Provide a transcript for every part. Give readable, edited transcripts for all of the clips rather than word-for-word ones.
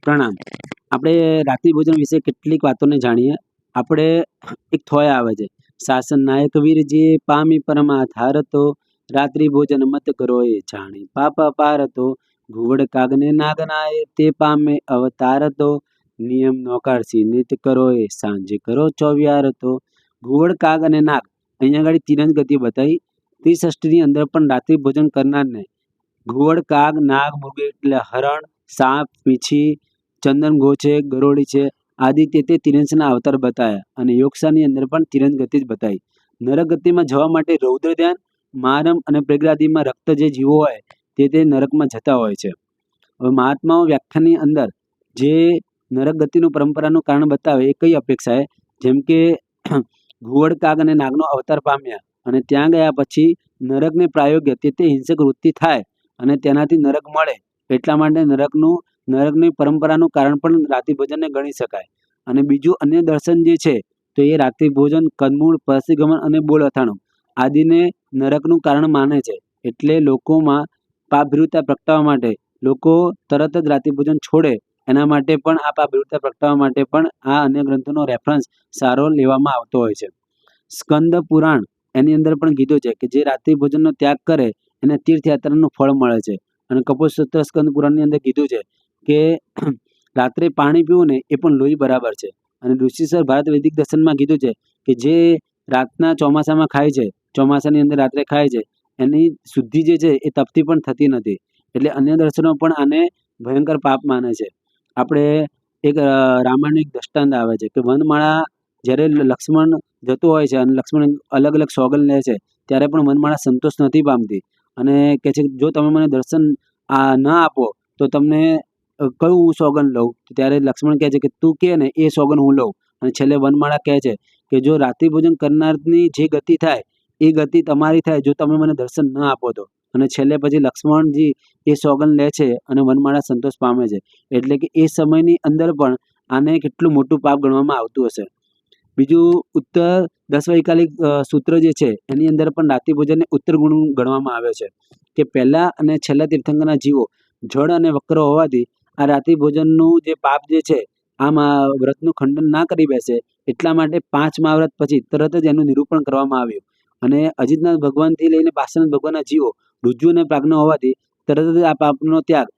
પ્રણામ. આપણે રાત્રિ ભોજન વિશે કેટલીક વાતોને જાણીએ. આપણે એક થોય આવે છે. શાસન નાયક વીર જે પામી પરમાધાર તો રાત્રિ ભોજન મત કરો એ જાણી પાપ અપાર તો ઘુવડ કાગને નાગનાય તે પામે અવતાર તો નિયમ નોકારસી નિત કરો એ સાંજે કરો ચોવ્યાર તો ઘુવડ કાગ અને નાગ અહીંયા આગળ તીરંજ ગતિ બતાવી. ત્રિષષ્ઠીની અંદર પણ રાત્રિ ભોજન કરનારને ઘુવડ કાગ નાગ મૃગ એટલે હરણ સાપ વીછી ચંદન ગો છે ગરોળી છે આદિ તે તિરંજના અવતાર બતાવ્યા અને યોગશાની અંદર પણ તિરંજ ગતિ જ બતાવી. નરક ગતિમાં જવા માટે રૌદ્ર ધ્યાન મારમ અને પ્રેગરાદિમાં રક્ત જે જીવો હોય તે નરકમાં જતા હોય છે. હવે મહાત્માઓ વ્યાખ્યાનની અંદર જે નરક ગતિનું પરંપરાનું કારણ બતાવે એ કઈ અપેક્ષાએ, જેમ કે ઘુવડ કાગ અને નાગનો અવતાર પામ્યા અને ત્યાં ગયા પછી નરકને પ્રાયોગ્ય તે હિંસક વૃત્તિ થાય અને તેનાથી નરક મળે એટલા માટે નરકની પરંપરાનું કારણ પણ રાત્રિ ભોજનને ગણી શકાય. અને બીજું અન્ય દર્શન જે છે તો એ રાત્રિ ભોજન કંદમૂળ પરસીગમન અને બોલ અથાણું આદિને નરકનું કારણ માને છે. એટલે લોકોમાં પાપભીરુતા પ્રગટાવવા માટે લોકો તરત જ રાત્રિ ભોજન છોડે એના માટે પણ આ પાપભીરુતા પ્રગટાવવા માટે પણ આ અન્ય ગ્રંથોનો રેફરન્સ સારો લેવામાં આવતો હોય છે. સ્કંદ પુરાણ એની અંદર પણ કીધું છે કે જે રાત્રિ ભોજનનો ત્યાગ કરે એને તીર્થયાત્રાનું ફળ મળે છે. અને કપોસૂત્ર સ્કંદ પુરાણની અંદર કીધું છે કે રાત્રે પાણી પીવું ને એ પણ લોહી બરાબર છે. અને ઋષિસર ભારત વૈદિક દર્શનમાં કીધું છે કે જે રાતના ચોમાસામાં ખાય છે, ચોમાસાની અંદર રાત્રે ખાય છે, એની શુદ્ધિ જે છે એ તપથી પણ થતી નથી. એટલે અન્ય દર્શનો પણ આને ભયંકર પાપ માને છે. આપણે એક રામાયણનું એક દ્રષ્ટાંત આવે છે કે વનમાળા જ્યારે લક્ષ્મણ જતો હોય છે અને લક્ષ્મણ અલગ અલગ સોગંદ લે છે ત્યારે પણ વનમાળા સંતોષ નથી પામતી અને કહે છે જો તમે મને દર્શન ન આપો તો તમને કયું સોગંદ લઉં? ત્યારે લક્ષ્મણ કહે છે કે તું કહે ને એ સોગંદ હું લઉં. અને છેલ્લે વનમાળા કહે છે કે જો રાત્રિ ભોજન કરનારની જે ગતિ થાય એ ગતિ તમારી થાય જો તમે મને દર્શન ન આપો તો. અને છેલ્લે પછી લક્ષ્મણજી એ સોગંદ લે છે અને વનમાળા સંતોષ પામે છે. એટલે કે એ સમયની અંદર પણ આને કેટલું મોટું પાપ ગણવામાં આવતું હશે. બીજું ઉત્તર દસવૈકાલિક સૂત્ર જે છે એની અંદર પણ રાત્રિ ભોજનને ઉત્તર ગુણ ગણવામાં આવે છે કે પહેલા અને છેલ્લા તીર્થંકરના જીવો જળ અને વક્ર હોવાથી આ રાત્રિ ભોજનનું જે પાપ જે છે આમ વ્રતનું ખંડન ના કરી બેસે એટલા માટે 5 મહાવ્રત પછી તરત જ એનું નિરૂપણ કરવામાં આવ્યું. અને અજીતનાથ ભગવાનથી લઈને પાર્શ્વનાથ ભગવાનના જીવો ઋજુ અને પ્રાજ્ઞ હોવાથી તરત જ આ પાપનો ત્યાગ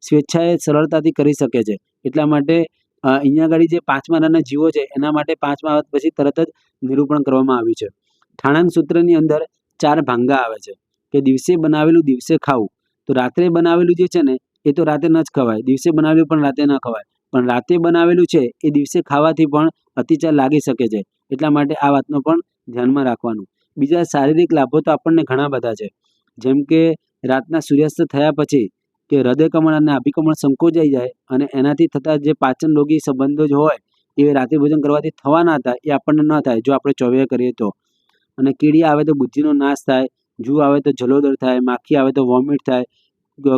સ્વેચ્છાએ સરળતાથી કરી શકે છે. એટલા માટે અહીંયા આગળ જે 5મા નાના જીવો છે એના માટે 5 મહાવ્રત પછી તરત જ નિરૂપણ કરવામાં આવ્યું છે. ઠાણાંગ સૂત્રની અંદર 4 ભાંગા આવે છે કે દિવસે બનાવેલું દિવસે ખાવું. તો રાત્રે બનાવેલું જે છે ને એ તો રાતે ન જ ખવાય, દિવસે બનાવેલું પણ રાતે ન ખવાય. પણ રાતે બનાવેલું છે એ દિવસે ખાવાથી પણ અતિચાર લાગી શકે છે. એટલા માટે આ વાતનો પણ ધ્યાનમાં રાખવાનું. બીજા શારીરિક લાભો તો આપણને ઘણા બધા છે. જેમ કે રાતના સૂર્યાસ્ત થયા પછી કે હૃદયકમળ અને નાભિકમળ સંકોચાઈ જાય અને એનાથી થતા જે પાચન રોગી સંબંધો જ હોય એ રાત્રિ ભોજન કરવાથી થવાના હતા એ આપણને ન થાય જો આપણે ચોવીએ કરીએ તો. અને કીડી આવે તો બુદ્ધિનો નાશ થાય, જૂ આવે તો જલોદર થાય, માખી આવે તો વોમિટ થાય,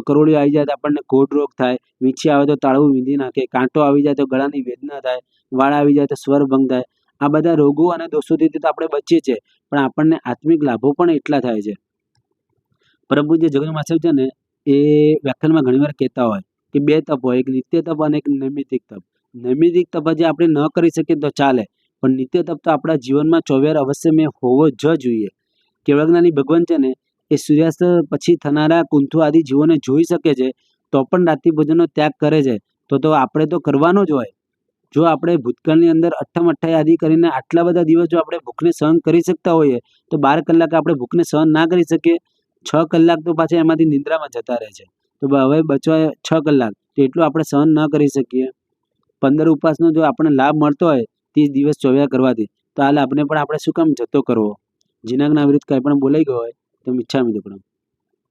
કરોળીઓ આવી જાય તો આપણને કોઢ રોગ થાય, વીંછી આવે તો તાળવું વીંધી નાખે, કાંટો આવી જાય તો ગળાની વેદના થાય, વાળ આવી જાય તો સ્વર ભંગ થાય. આ બધા રોગો અને દોષોથી તો આપણે બચીએ છીએ પણ આપણને આત્મિક લાભો પણ એટલા થાય છે. પરમ પૂજ્ય જગન્નાથ માસ્ટર છે ને એ વ્યાખ્યાનમાં ઘણીવાર કહેતા હોય કે 2 તપ હોય, એક નિત્ય તપ અને એક નૈમિતિક તપ. નૈમિતિક તપ જે આપણે ન કરી શકીએ તો ચાલે પણ નિત્ય તપ તો આપણા જીવનમાં 24 અવશ્ય હોવો જ જોઈએ. કેવળજ્ઞાની ભગવાન છે ને એ સૂર્યાસ્ત પછી થનારા કુંથુ આદિ જીવોને જોઈ શકે છે તો પણ રાત્રિ ભોજનનો ત્યાગ કરે છે તો આપણે તો કરવાનો જ હોય. જો આપણે ભૂતકાળની અંદર અઠ્ઠમ અઠ્ઠાઈ આદિ કરીને આટલા બધા દિવસ જો આપણે ભૂખને સહન કરી શકતા હોઈએ તો 12 કલાક આપણે ભૂખને સહન ના કરી શકીએ? 6 કલાક તો પાછા એમાંથી નિંદ્રામાં જતા રહે છે. તો હવે બચવા 6 કલાક તો એટલું આપણે સહન ન કરી શકીએ. 15 ઉપવાસનો જો આપણને લાભ મળતો હોય 30 દિવસ ચોવ્યા કરવાથી તો આ લાભને પણ આપણે શું કામ જતો કરવો? જીનાગના વિરુદ્ધ કંઈ પણ બોલાઈ ગયો હોય તો મિચ્છામિ દુક્કડમ.